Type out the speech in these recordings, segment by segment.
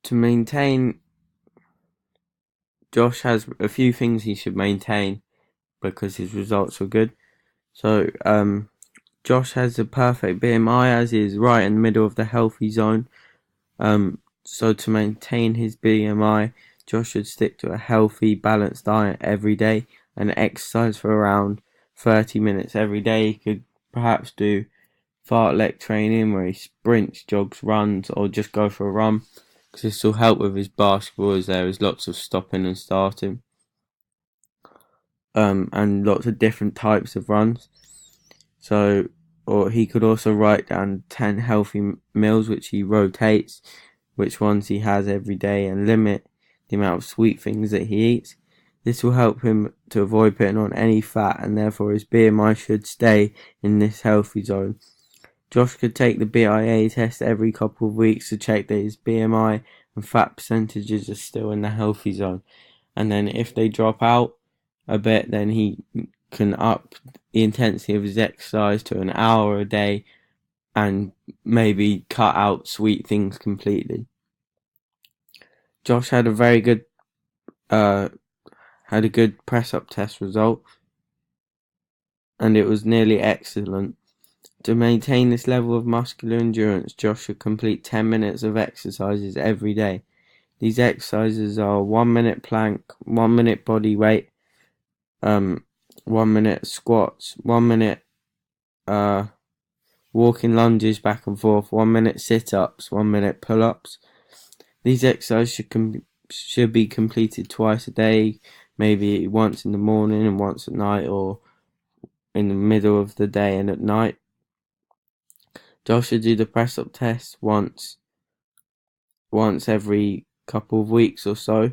To maintain, Josh has a few things he should maintain because his results were good. So, Josh has the perfect BMI as he is right in the middle of the healthy zone. So to maintain his BMI, Josh should stick to a healthy, balanced diet every day and exercise for around 30 minutes every day. He could perhaps do fartlek training where he sprints, jogs, runs, or just go for a run, because this will help with his basketball as there is lots of stopping and starting, and lots of different types of runs. So, or he could also write down 10 healthy meals which he rotates, which ones he has every day, and limit the amount of sweet things that he eats. This will help him to avoid putting on any fat, and therefore his BMI should stay in this healthy zone. Josh could take the BIA test every couple of weeks to check that his BMI and fat percentages are still in the healthy zone. And then if they drop out a bit, then he can up the intensity of his exercise to an hour a day and maybe cut out sweet things completely. Josh had a very good press up test result, and it was nearly excellent. To maintain this level of muscular endurance, Josh should complete 10 minutes of exercises every day. These exercises are 1 minute plank, 1 minute body weight, 1 minute squats, 1 minute walking lunges back and forth, 1 minute sit-ups, 1 minute pull-ups. These exercises should be completed twice a day, maybe once in the morning and once at night, or in the middle of the day and at night. Josh should do the press-up test once every couple of weeks or so,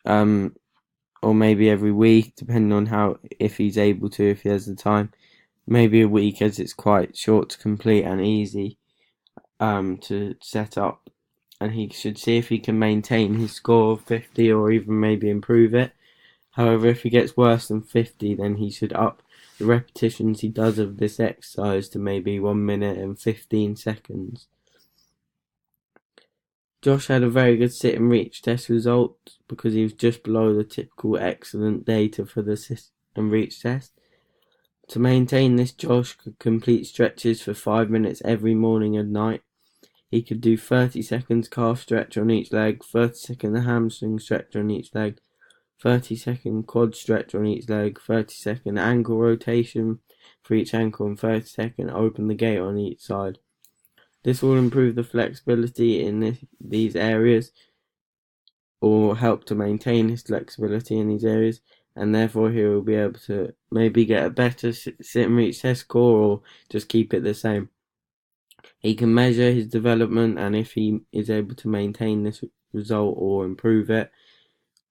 or maybe every week, depending on if he's able to, if he has the time. Maybe a week, as it's quite short to complete and easy to set up. And he should see if he can maintain his score of 50 or even maybe improve it. However, if he gets worse than 50, then he should up the repetitions he does of this exercise to maybe 1 minute and 15 seconds. Josh had a very good sit and reach test result because he was just below the typical excellent data for the sit and reach test. To maintain this, Josh could complete stretches for 5 minutes every morning and night. He could do 30 seconds calf stretch on each leg, 30-second hamstring stretch on each leg, 30-second quad stretch on each leg, 30-second ankle rotation for each ankle, and 30-second open the gate on each side. This will improve the flexibility in these areas, or help to maintain his flexibility in these areas, and therefore he will be able to maybe get a better sit and reach test score, or just keep it the same. He can measure his development, and if he is able to maintain this result or improve it,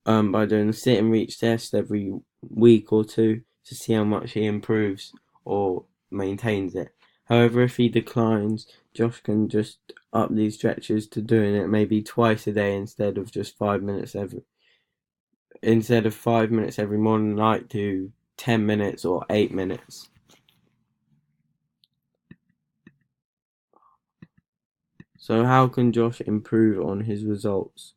by doing a sit and reach test every week or two to see how much he improves or maintains it. However, if he declines, Josh can just up these stretches to doing it maybe twice a day instead of 5 minutes every morning and night, to 10 minutes or 8 minutes. So how can Josh improve on his results?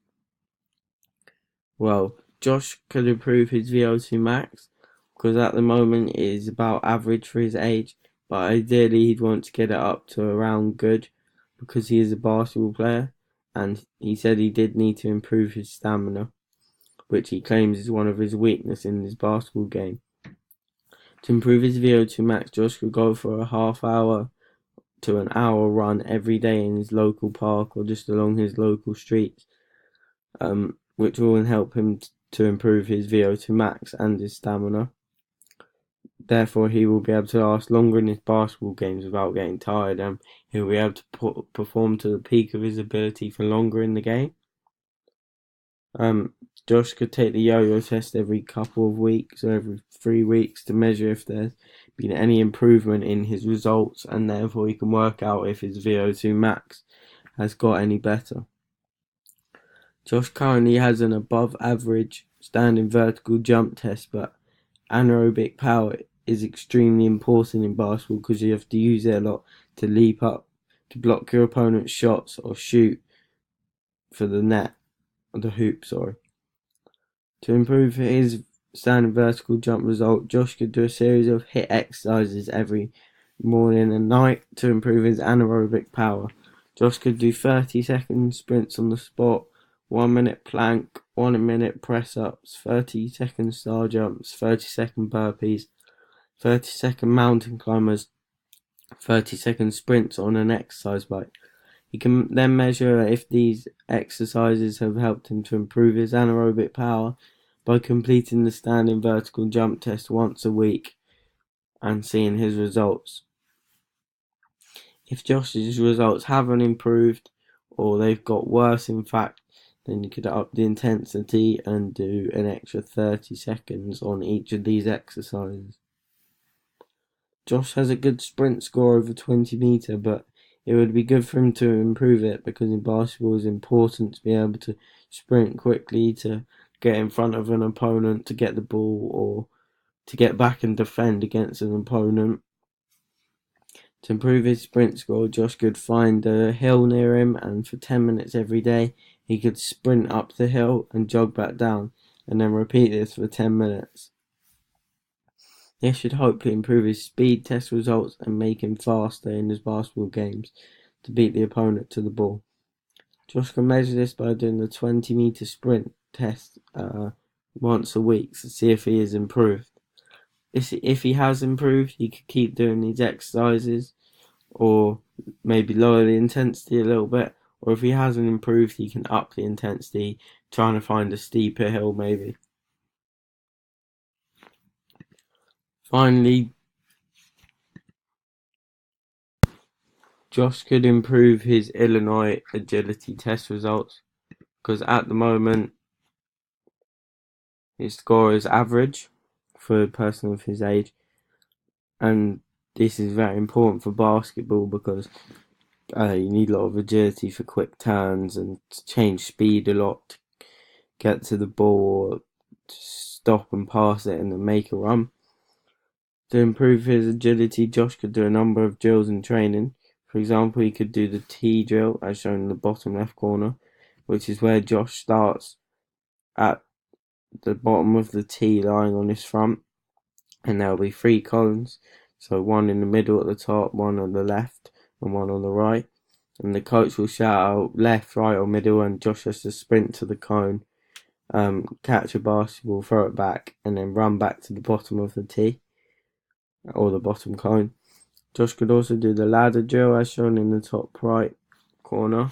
Well, Josh could improve his VO2 max, because at the moment it is about average for his age, but ideally he'd want to get it up to around good, because he is a basketball player, and he said he did need to improve his stamina, which he claims is one of his weaknesses in his basketball game. To improve his VO2 max, Josh could go for a half hour to an hour run every day in his local park or just along his local streets, which will help him to improve his VO2 max and his stamina. Therefore, he will be able to last longer in his basketball games without getting tired, and he'll be able to perform to the peak of his ability for longer in the game. Josh could take the yo-yo test every couple of weeks or every 3 weeks to measure if there's been any improvement in his results, and therefore he can work out if his VO2 max has got any better. Josh currently has an above average standing vertical jump test, but anaerobic power is extremely important in basketball because you have to use it a lot to leap up, to block your opponent's shots or shoot for the net, the hoop, sorry. To improve his standing vertical jump result, Josh could do a series of HIIT exercises every morning and night to improve his anaerobic power. Josh could do 30-second sprints on the spot, 1 minute plank, 1 minute press ups, 30-second star jumps, 30-second burpees, 30-second mountain climbers, 30-second sprints on an exercise bike. He can then measure if these exercises have helped him to improve his anaerobic power by completing the standing vertical jump test once a week and seeing his results. If Josh's results haven't improved or they've got worse, in fact, then you could up the intensity and do an extra 30 seconds on each of these exercises. Josh has a good sprint score over 20 metre, but it would be good for him to improve it because in basketball it's important to be able to sprint quickly to get in front of an opponent to get the ball or to get back and defend against an opponent. To improve his sprint score, Josh could find a hill near him and for 10 minutes every day he could sprint up the hill and jog back down and then repeat this for 10 minutes. This should hopefully improve his speed test results and make him faster in his basketball games to beat the opponent to the ball. Josh can measure this by doing the 20-metre sprint test once a week to see if he has improved. If he has improved, he could keep doing these exercises or maybe lower the intensity a little bit. Or if he hasn't improved, he can up the intensity, trying to find a steeper hill maybe. Finally, Josh could improve his Illinois agility test results because at the moment his score is average for a person of his age, and this is very important for basketball because you need a lot of agility for quick turns and to change speed a lot to get to the ball, to stop and pass it and then make a run. To improve his agility, Josh could do a number of drills in training. For example, he could do the T drill as shown in the bottom left corner, which is where Josh starts at the bottom of the T lying on his front, and there will be 3 cones, so one in the middle at the top, one on the left and one on the right, and the coach will shout out left, right or middle, and Josh has to sprint to the cone, catch a basketball, throw it back and then run back to the bottom of the T or the bottom cone. Josh could also do the ladder drill as shown in the top right corner.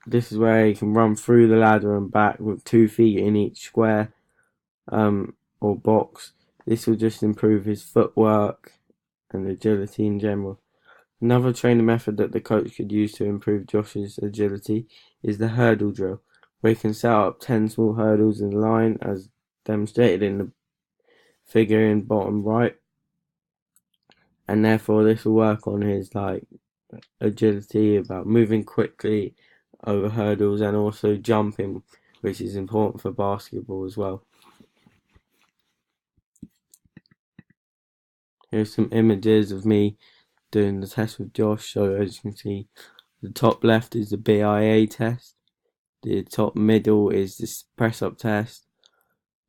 This is where he can run through the ladder and back with 2 feet in each square or box. This will just improve his footwork and agility in general. Another training method that the coach could use to improve Josh's agility is the hurdle drill, where he can set up 10 small hurdles in a line as demonstrated in the figure in bottom right, and therefore this will work on his agility about moving quickly over hurdles and also jumping, which is important for basketball as well. Here's some images of me doing the test with Josh. So as you can see, the top left is the BIA test, the top middle is the press up test,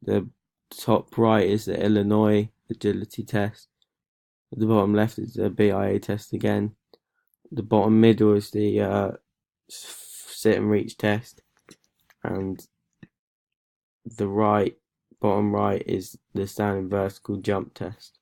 the top right is the Illinois agility test, the bottom left is the BIA test again, the bottom middle is the sit and reach test, and the bottom right is the standing vertical jump test.